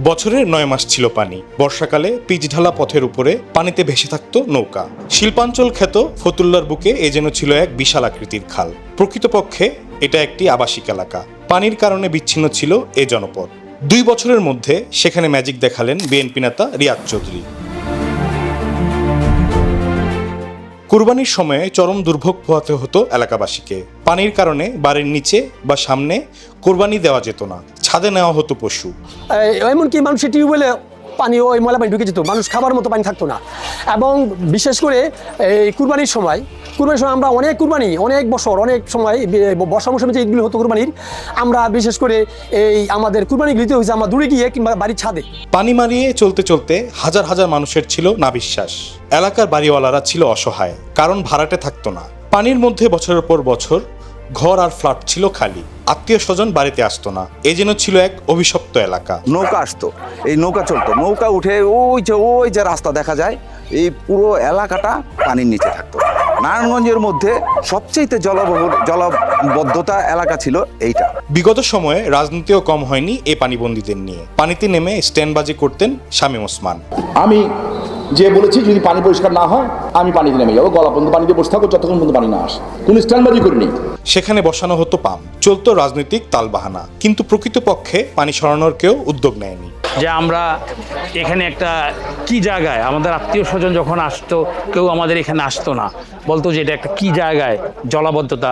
বছরের ৯ মাস ছিল পানি। বর্ষাকালে পিচ ঢালা পথের উপরে পানিতে ভেসে থাকত নৌকা। শিল্পাঞ্চল খ্যাত ফতুল্লার বুকে এ যেন ছিল এক বিশাল আকৃতির খাল। প্রকৃতপক্ষে এটা একটি আবাসিক এলাকা। পানির কারণে বিচ্ছিন্ন ছিল এ জনপদ। ২ বছরের মধ্যে সেখানে ম্যাজিক দেখালেন বিএনপি নেতা রিয়াদ চৌধুরী। কুরবানির সময়ে চরম দুর্ভোগ পোহাতে হতো এলাকাবাসীকে। পানির কারণে বাড়ির নিচে বা সামনে কোরবানি দেওয়া যেত না, ছাদে নেওয়া হতো পশু। এমনকি মানুষের টিউবওয়েলে পানি ওই ময়লা পানি ঢুকে যেত, মানুষ খাবার মতো পানি থাকতো না। এবং বিশেষ করে এই কুরবানির সময় আমরা অনেক বছর অনেক সময় বর্ষা মৌসুমে যে ঈদগুলো হতো কুরবানির, আমরা বিশেষ করে এই আমাদের কুরবানিগুলিতে হয়েছে আমরা দূরে গিয়ে কিংবা বাড়ির ছাদে। পানি মারিয়ে চলতে চলতে হাজার হাজার মানুষের ছিল না বিশ্বাস। এলাকার বাড়িওয়ালারা ছিল অসহায়, কারণ ভাড়াটে থাকতো না। পানির মধ্যে বছরের পর বছর ঘর আর ফ্ল্যাট ছিল খালি, আত্মীয় স্বজন বাড়িতে আসতো না। এই যেন ছিল এক অভিশপ্ত এলাকা। নৌকা আসতো, এই নৌকা চলতো, নৌকা উঠে ওই যে রাস্তা দেখা যায়, এই পুরো এলাকাটা পানির নিচে থাকতো। নারায়ণগঞ্জের মধ্যে সবচেয়ে জলবদ্ধতা এলাকা ছিল এইটা। বিগত সময়ে রাজনীতিও কম হয়নি এই পানিবন্দীদের নিয়ে। পানিতে নেমে স্ট্যান্ডবাজি করতেন শামীম ওসমান। আমি যে বলেছি যদি পানি পরিষ্কার না হয় আমি পানিতে নেমে যাবো, গলা পর্যন্ত পানিতে বসে থাকবো যতক্ষণ পর্যন্ত পানি না আসে। কোনো স্ট্যান্ডবাজি করিনি। সেখানে বসানো হতো পাম্প, চলতো রাজনৈতিক তালবাহানা, কিন্তু প্রকৃতপক্ষে পানি সরানোর কেউ উদ্যোগ নেয়নি। যে আমরা এখানে একটা কি জায়গায়, আমাদের আত্মীয় স্বজন যখন আসতো কেউ আমাদের এখানে আসতো না, বলতো যে এটা একটা কি জায়গায়, জলাবদ্ধতা,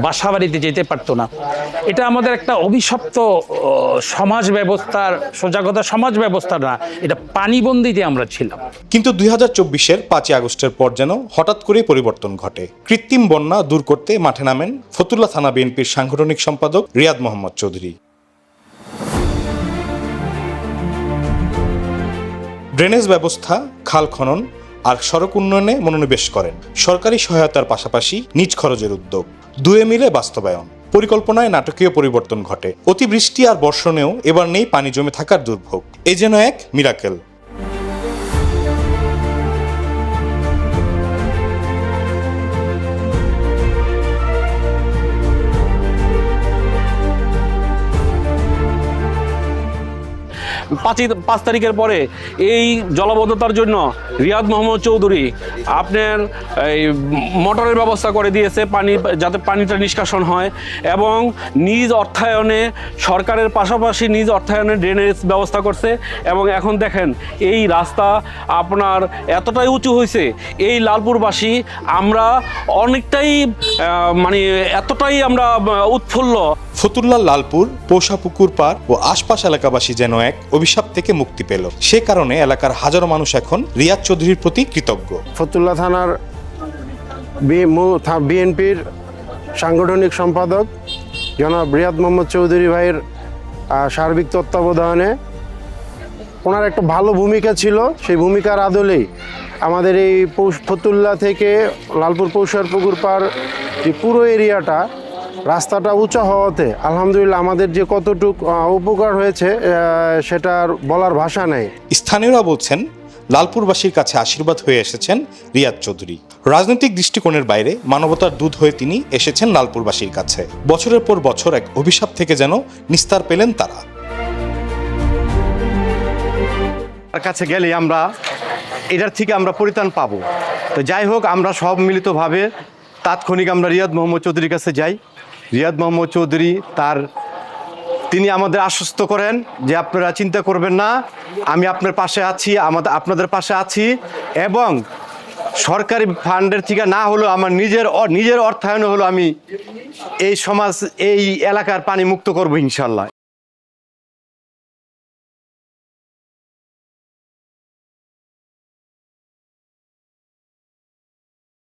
বাসা বাড়িতে যেতে পারতো না। এটা আমাদের একটা অভিশপ্ত সমাজ ব্যবস্থার, সজাগতা সমাজ ব্যবস্থা না, এটা পানিবন্দিতে আমরা ছিলাম। কিন্তু 2024-এর 5ই আগস্টের পর যেন হঠাৎ করেই পরিবর্তন ঘটে। কৃত্রিম বন্যা দূর করতে মাঠে নামেন ফতুল্লা থানা বিএনপির সাংগঠনিক সম্পাদক রিয়াদ মোহাম্মদ চৌধুরী। ড্রেনেজ ব্যবস্থা, খাল খনন আর সড়ক উন্নয়নে মনোনিবেশ করেন। সরকারি সহায়তার পাশাপাশি নিজ খরচের উদ্যোগ দুয়ে মিলে বাস্তবায়ন। পরিকল্পনায় নাটকীয় পরিবর্তন ঘটে। অতিবৃষ্টি আর বর্ষণেও এবার নেই পানি জমে থাকার দুর্ভোগ। এ যেন এক মিরাকেল। পাঁচ তারিখের পরে এই জলাবদ্ধতার জন্য রিয়াদ মোহাম্মদ চৌধুরী আপনার এই মোটরের ব্যবস্থা করে দিয়েছে, পানি যাতে পানিটা নিষ্কাশন হয়, এবং নিজ অর্থায়নে, সরকারের পাশাপাশি নিজ অর্থায়নে ড্রেনেজ ব্যবস্থা করছে। এবং এখন দেখেন এই রাস্তা আপনার এতটাই উঁচু হয়েছে, এই লালপুরবাসী আমরা অনেকটাই এতটাই আমরা উৎফুল্ল। ফতুল্লার লালপুর, পৌষাপুকুর পাড় ও আশপাশ এলাকাবাসী যেন এক অভিশাপ থেকে মুক্তি পেল। সে কারণে এলাকার হাজারো মানুষ এখন রিয়াদ চৌধুরীর প্রতি কৃতজ্ঞ। ফতুল্লা থানার বিএনপির সাংগঠনিক সম্পাদক জনাব রিয়াদ মোহাম্মদ চৌধুরী ভাইয়ের সার্বিক তত্ত্বাবধানে ওনার একটা ভালো ভূমিকা ছিল। সেই ভূমিকার আদলেই আমাদের এই ফতুল্লা থেকে লালপুর পুকুর পাড় যে পুরো এরিয়াটা, রাস্তাটা উঁচা হওয়াতে আলহামদুলিল্লাহ আমাদের যে কতটুকু উপকার হয়েছে সেটার বলার ভাষা নেই। স্থানীয়রা বলছেন লালপুরবাসীর কাছে আশীর্বাদ হয়ে এসেছেন রিয়াদ চৌধুরী। রাজনৈতিক দৃষ্টিকোণের বাইরে মানবতার দূত হয়ে তিনি এসেছেন লালপুরবাসীর কাছে। বছরের পর বছর এক অভিশাপ থেকে যেন নিস্তার পেলেন তারা। তার কাছে গেলে আমরা এটার থেকে আমরা পরিত্রাণ পাবো। তো যাই হোক, আমরা সব মিলিতভাবে তাৎক্ষণিক আমরা রিয়াদ মোহাম্মদ চৌধুরীর কাছে যাই। রিয়াদ মোহাম্মদ চৌধুরী তিনি আমাদের আশ্বস্ত করেন যে আপনারা চিন্তা করবেন না, আমি আপনার পাশে আছি, আপনাদের পাশে আছি, এবং সরকারি ফান্ডের থেকে না হলেও আমার নিজের অর্থায়নে হলো আমি এই এলাকার পানি মুক্ত করবো ইনশাল্লাহ।